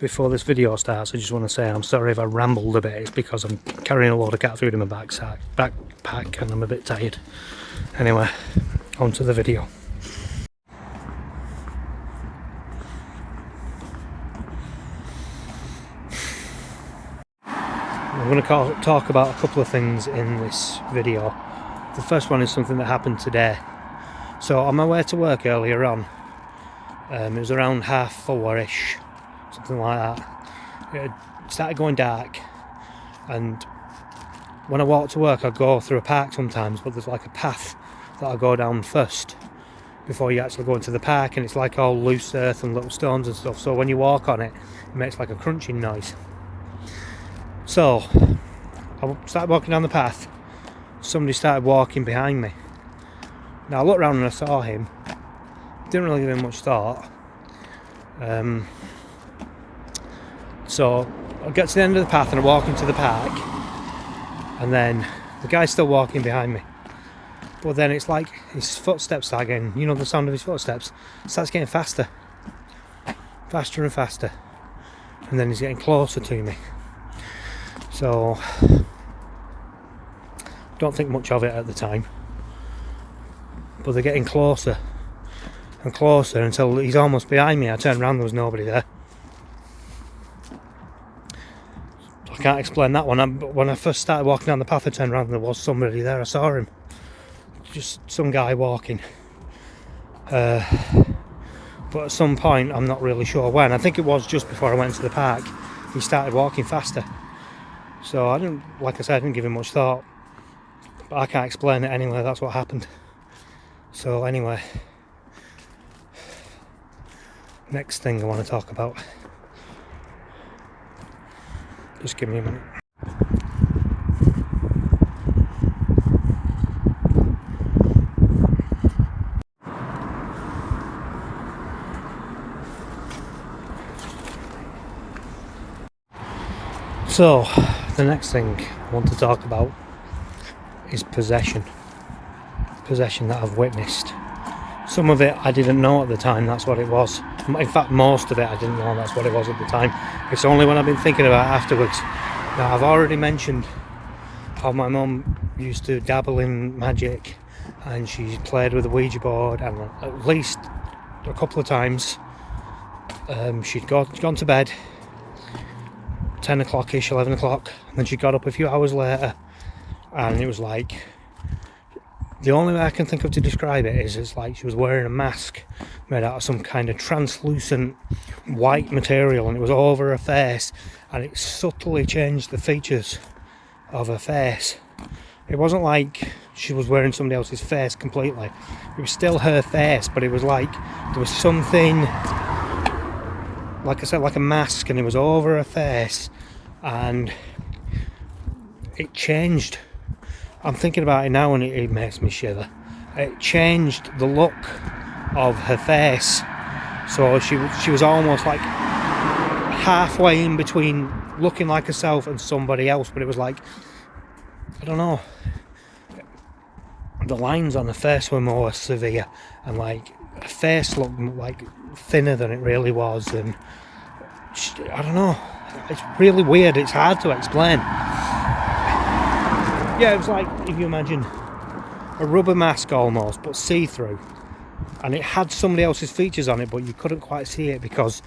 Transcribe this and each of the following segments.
Before this video starts, I just want to say I'm sorry if I rambled a bit. It's because I'm carrying a load of cat food in my backpack and I'm a bit tired. Anyway, on to the video. I'm going to talk about a couple of things in this video. The first one is something that happened today. So on my way to work earlier on, it was around 4:30ish, something like that. It started going dark, and when I walk to work I go through a park sometimes, but there's like a path that I go down first before you actually go into the park, and it's like all loose earth and little stones and stuff, so when you walk on it, it makes like a crunching noise. So I started walking down the path, somebody started walking behind me. Now I looked around and I saw him, didn't really give him much thought. So I get to the end of the path and I walk into the park, and then the guy's still walking behind me, but then it's like his footsteps start getting, you know, the sound of his footsteps starts getting faster and faster, and then he's getting closer to me. So don't think much of it at the time, but they're getting closer and closer until he's almost behind me. I turned around, there was nobody there. I can't explain that one. When I first started walking down the path, I turned around and there was somebody there. I saw him, just some guy walking, but at some point, I'm not really sure when, I think it was just before I went to the park, he started walking faster. So I didn't, like I said, I didn't give him much thought, but I can't explain it anyway, that's what happened. So anyway, next thing I want to talk about. Just give me a minute. So, the next thing I want to talk about is possession. Possession that I've witnessed. Some of it I didn't know at the time that's what it was. In fact, most of it I didn't know that's what it was at the time. It's only when I've been thinking about it afterwards. Now, I've already mentioned how my mum used to dabble in magic, and she played with a Ouija board, and at least a couple of times she'd gone to bed 10 o'clock-ish, 11 o'clock, and then she got up a few hours later, and it was like, the only way I can think of to describe it is it's like she was wearing a mask made out of some kind of translucent white material, and it was over her face, and it subtly changed the features of her face. It wasn't like she was wearing somebody else's face completely. It was still her face, but it was like there was something, like I said, like a mask, and it was over her face, and it changed. I'm thinking about it now and it makes me shiver. It changed the look of her face. So she was almost like halfway in between looking like herself and somebody else, but it was like, I don't know, the lines on her face were more severe, and like her face looked like thinner than it really was, and I don't know, it's really weird, it's hard to explain. Yeah, it was like, if you imagine a rubber mask almost, but see-through, and it had somebody else's features on it, but you couldn't quite see it because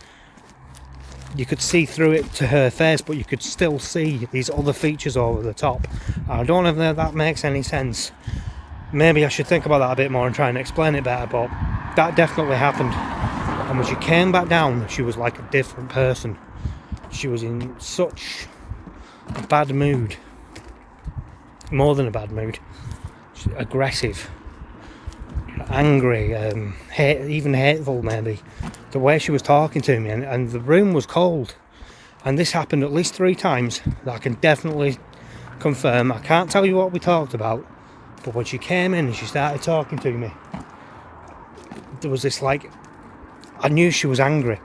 you could see through it to her face, but you could still see these other features over the top. I don't know if that makes any sense. Maybe I should think about that a bit more and try and explain it better, but that definitely happened. And when she came back down, she was like a different person. She was in such a bad mood. More than a bad mood. Aggressive, angry, even hateful maybe. The way she was talking to me, and the room was cold. And this happened at least 3 times that I can definitely confirm. I can't tell you what we talked about, but when she came in and she started talking to me, there was this like, I knew she was angry,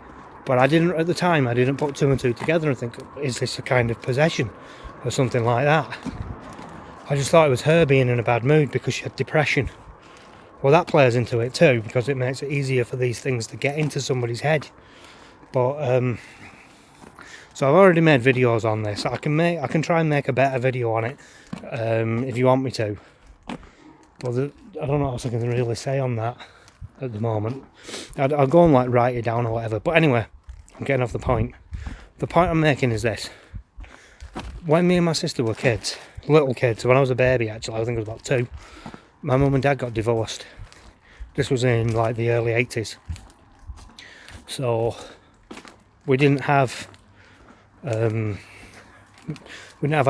but at the time I didn't put 2 and 2 together and think, is this a kind of possession or something like that? I just thought it was her being in a bad mood because she had depression. Well, that plays into it too, because it makes it easier for these things to get into somebody's head. But So I've already made videos on this. I can try and make a better video on it if you want me to. But I don't know what else I can really say on that at the moment. I'll go and like write it down or whatever. But anyway, I'm getting off the point. The point I'm making is this. When me and my sister were kids, little kids, when I was a baby actually, I think I was about 2, my mum and dad got divorced. This was in like the early 80s. So we didn't have our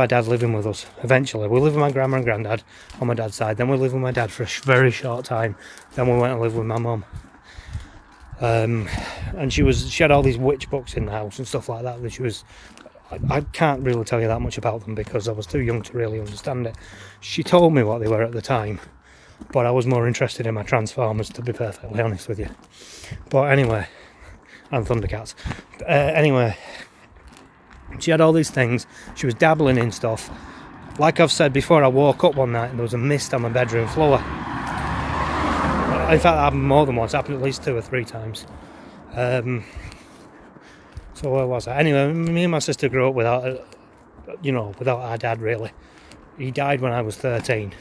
dad living with us. Eventually we lived with my grandma and granddad on my dad's side, then we lived with my dad for a very short time, then we went and lived with my mum. And she had all these witch books in the house and stuff like that, which I can't really tell you that much about them because I was too young to really understand it. She told me what they were at the time, but I was more interested in my Transformers, to be perfectly honest with you. But anyway, and Thundercats. Anyway, she had all these things. She was dabbling in stuff. Like I've said before, I woke up one night and there was a mist on my bedroom floor. In fact, that happened more than once. It happened at least 2 or 3 times. So where was I? Anyway, me and my sister grew up without our dad really. He died when I was 13.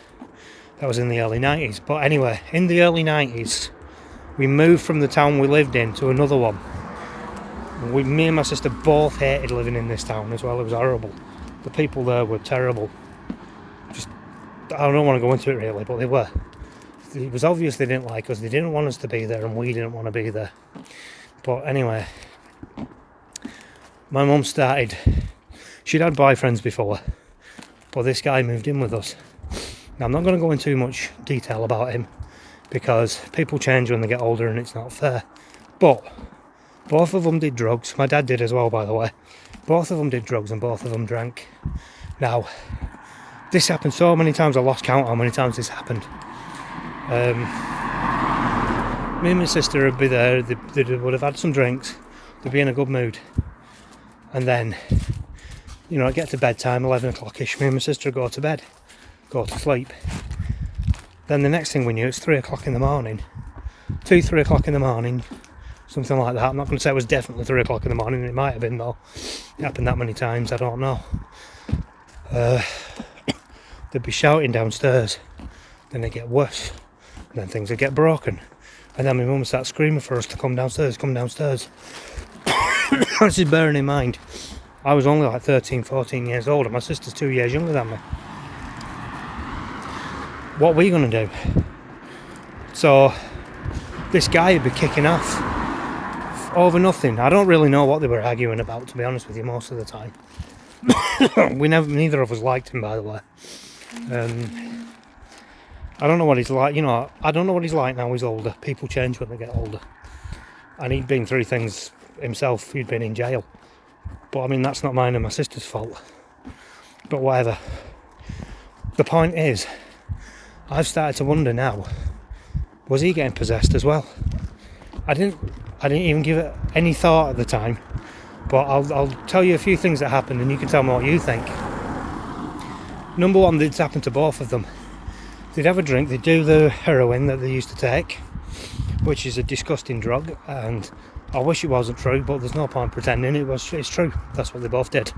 That was in the early 90s. But anyway, in the early 90s, we moved from the town we lived in to another one. Me and my sister both hated living in this town as well. It was horrible. The people there were terrible. I don't want to go into it really, but they were. It was obvious they didn't like us. They didn't want us to be there and we didn't want to be there. But anyway, my mum she'd had boyfriends before, but this guy moved in with us. Now I'm not going to go into too much detail about him because people change when they get older and it's not fair. But both of them did drugs. My dad did as well, by the way. Both of them did drugs and both of them drank. Now, this happened so many times I lost count how many times this happened. Me and my sister would be there, they would have had some drinks, they'd be in a good mood. And then, it get to bedtime, 11 o'clock-ish, me and my sister would go to bed, go to sleep. Then the next thing we knew, it's 3 o'clock in the morning. 3 o'clock in the morning, something like that. I'm not going to say it was definitely 3 o'clock in the morning, it might have been though. It happened that many times, I don't know. They'd be shouting downstairs, then they'd get worse, and then things would get broken. And then my mum would start screaming for us to come downstairs. This is bearing in mind, I was only like 13, 14 years old and my sister's 2 years younger than me. What were we going to do? So, this guy would be kicking off over nothing. I don't really know what they were arguing about, to be honest with you, most of the time. Neither of us liked him, by the way. I don't know what he's like, I don't know what he's like now he's older. People change when they get older. And he'd been through things himself, he'd been in jail. But I mean, that's not mine and my sister's fault. But whatever. The point is, I've started to wonder now, was he getting possessed as well? I didn't even give it any thought at the time. But I'll tell you a few things that happened and you can tell me what you think. Number one, it's happened to both of them. They'd have a drink, they'd do the heroin that they used to take, which is a disgusting drug, and I wish it wasn't true, but there's no point pretending it's true. That's what they both did.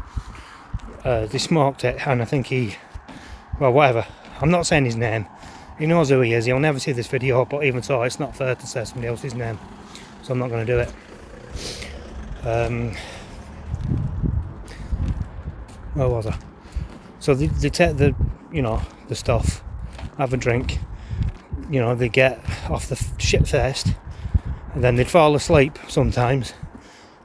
They smoked it, and I think whatever. I'm not saying his name. He knows who he is, he'll never see this video, but even so, it's not fair to say somebody else's name, so I'm not going to do it. Where was I? So they take the stuff, have a drink, they get off the shit first, and then they'd fall asleep sometimes,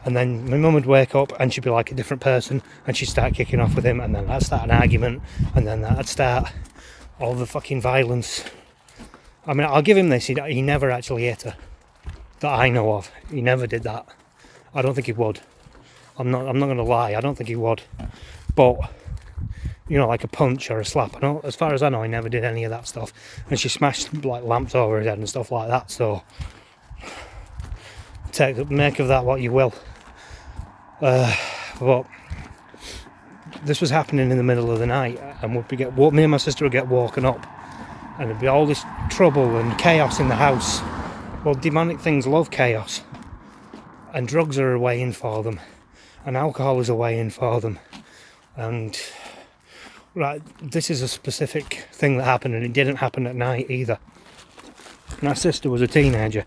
and then my mum would wake up and she'd be like a different person, and she'd start kicking off with him, and then that'd start an argument, and then that'd start all the fucking violence. I mean, I'll give him this, he never actually hit her, that I know of. He never did that. I don't think he would. I'm not going to lie, I don't think he would. But like a punch or a slap. As far as I know, he never did any of that stuff. And she smashed like lamps over his head and stuff like that. So make of that what you will. But this was happening in the middle of the night, and me and my sister would get woken up, and there'd be all this trouble and chaos in the house. Well, demonic things love chaos, and drugs are a way in for them. and alcohol is a way in for them. And right, this is a specific thing that happened, and it didn't happen at night either. My sister was a teenager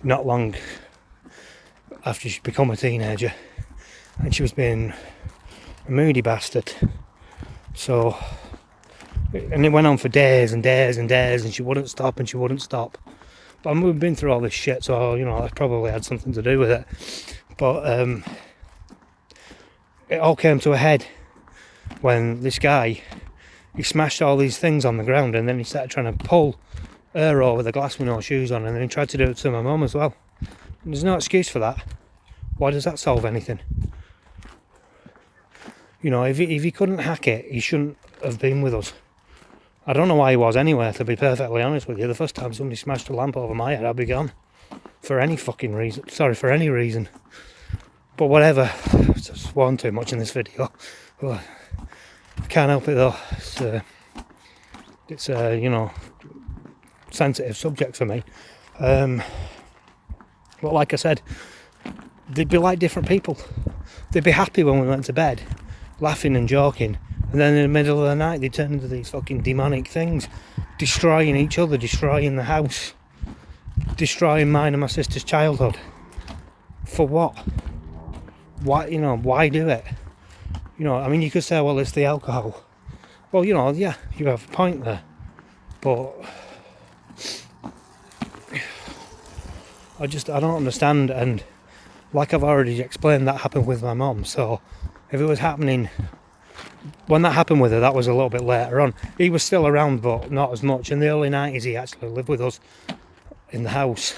not long after she'd become a teenager, and she was being a moody bastard. So, and it went on for days and days and days, and she wouldn't stop and she wouldn't stop. But we've been through all this shit, so I probably had something to do with it. But it all came to a head when this guy, he smashed all these things on the ground, and then he started trying to pull her over the glass with no shoes on, and then he tried to do it to my mum as well. And there's no excuse for that. Why does that solve anything? If he couldn't hack it, he shouldn't have been with us. I don't know why he was anyway, to be perfectly honest with you. The first time somebody smashed a lamp over my head, I'd be gone. For any fucking reason. Sorry, for any reason. But whatever. I've just sworn too much in this video. I can't help it though. It's a sensitive subject for me. But like I said, they'd be like different people. They'd be happy when we went to bed, laughing and joking, and then in the middle of the night they turn into these fucking demonic things, destroying each other, destroying the house, destroying mine and my sister's childhood. For what? Why do it? You could say, well, it's the alcohol. Well, yeah, you have a point there. But I don't understand, and like I've already explained, that happened with my mum. So if it was happening when that happened with her, that was a little bit later on. He was still around, but not as much. In the early 90s, he actually lived with us in the house.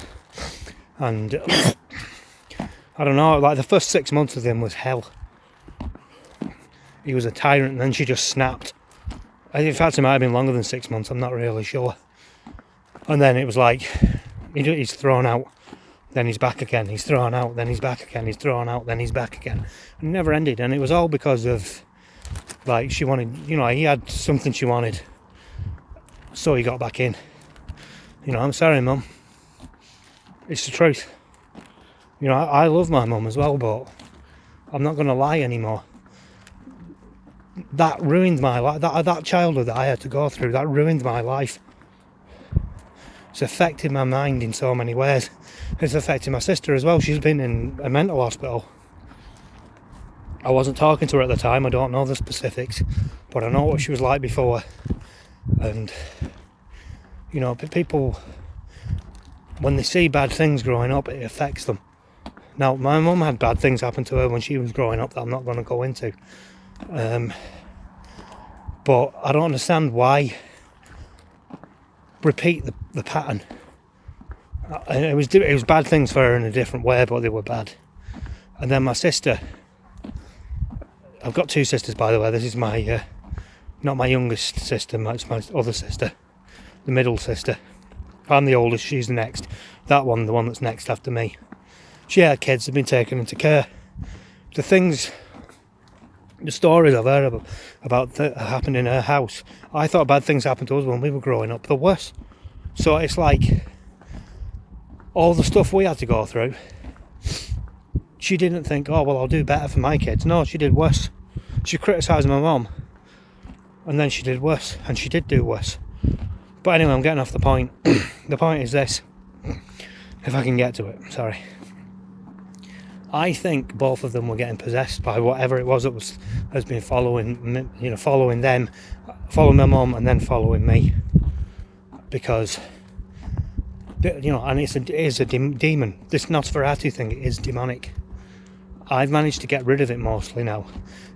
And I don't know, like the first 6 months with him was hell. He was a tyrant, and then she just snapped. In fact, it might have been longer than 6 months, I'm not really sure. And then it was like, he's thrown out, then he's back again, he's thrown out, then he's back again, he's thrown out, then he's back again. And it never ended, and it was all because of, like, she wanted, he had something she wanted, so he got back in. I'm sorry, Mum. It's the truth. I love my mum as well, but I'm not going to lie anymore. That ruined my life. That childhood that I had to go through, that ruined my life. It's affected my mind in so many ways. It's affected my sister as well. She's been in a mental hospital. I wasn't talking to her at the time. I don't know the specifics, but I know what she was like before. And people, when they see bad things growing up, it affects them. Now, my mum had bad things happen to her when she was growing up that I'm not going to go into. But I don't understand why repeat the pattern. It was bad things for her in a different way, but they were bad. And then my sister, I've got two sisters, by the way. This is my not my youngest sister, it's my other sister, the middle sister. I'm the oldest, she's the next. That one, the one that's next after me. She had kids, have been taken into care. The stories I've heard about that happened in her house, I thought bad things happened to us when we were growing up. They're worse. So it's like all the stuff we had to go through, she didn't think, oh well, I'll do better for my kids. No, she did worse. She criticised my mum, and then she did worse, and she did do worse. But anyway, I'm getting off the point. The point is this, if I can get to it, sorry. I think both of them were getting possessed by whatever it was that has been following them, following my mum, and then following me. Because, and it is a demon. This Nosferatu thing is demonic. I've managed to get rid of it mostly now.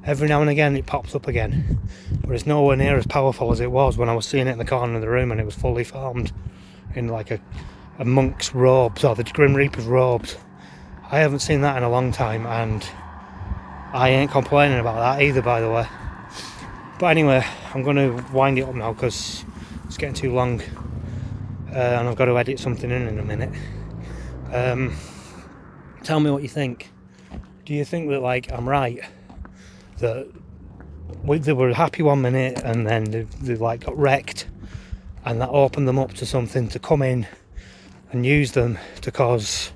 Every now and again it pops up again, but it's nowhere near as powerful as it was when I was seeing it in the corner of the room and it was fully formed in like a monk's robes, or the Grim Reaper's robes. I haven't seen that in a long time, and I ain't complaining about that either, by the way. But anyway, I'm going to wind it up now because it's getting too long, and I've got to edit something in a minute. Tell me what you think. Do you think that, like, I'm right? That they were happy one minute and then they like got wrecked, and that opened them up to something to come in and use them to cause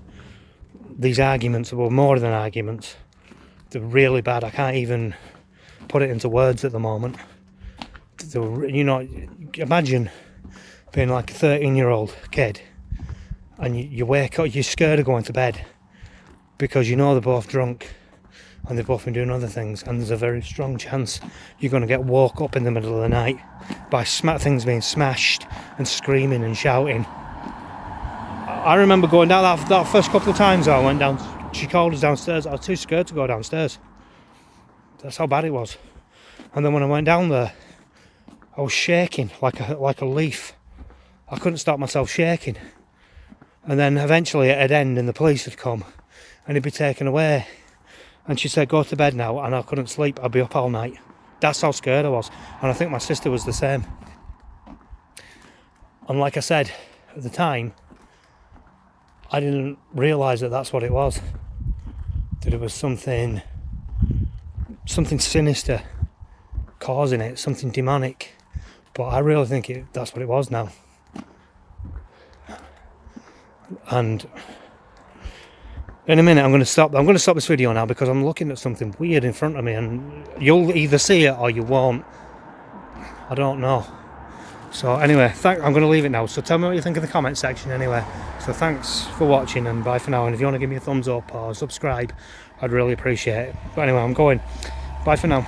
these arguments, or more than arguments, They're really bad. I can't even put it into words at the moment. You know, imagine being like a 13-year-old kid and you wake up, you're scared of going to bed because you know they're both drunk and they've both been doing other things, and there's a very strong chance you're going to get woke up in the middle of the night by things being smashed and screaming and shouting. I remember going down that first couple of times I went down. She called us downstairs. I was too scared to go downstairs. That's how bad it was. And then when I went down there, I was shaking like a leaf. I couldn't stop myself shaking. And then eventually it'd end and the police would come and he'd be taken away. And she said, go to bed now, and I couldn't sleep. I'd be up all night. That's how scared I was. And I think my sister was the same. And like I said, at the time, I didn't realise that that's what it was. That it was something sinister causing it, something demonic. But I really think that's what it was now. And in a minute I'm going to stop this video now because I'm looking at something weird in front of me, and you'll either see it or you won't. I don't know. So anyway, I'm going to leave it now. So tell me what you think in the comment section anyway. So thanks for watching and bye for now. And if you want to give me a thumbs up or subscribe, I'd really appreciate it. But anyway, I'm going. Bye for now.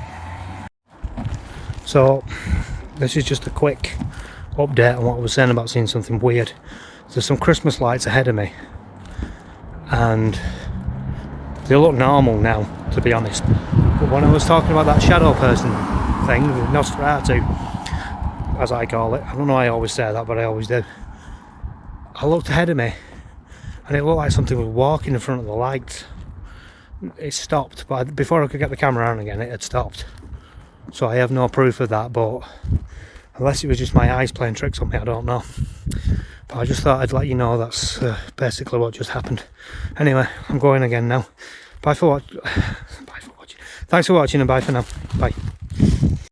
So this is just a quick update on what I was saying about seeing something weird. There's some Christmas lights ahead of me and they look normal now, to be honest. But when I was talking about that shadow person thing, the Nosferatu, as I call it, I don't know why I always say that, but I always do. I looked ahead of me and it looked like something was walking in front of the lights. It stopped, but before I could get the camera on again, it had stopped. So I have no proof of that, but unless it was just my eyes playing tricks on me, I don't know. But I just thought I'd let you know that's basically what just happened. Anyway, I'm going again now. Bye for watching. Thanks for watching and bye for now. Bye.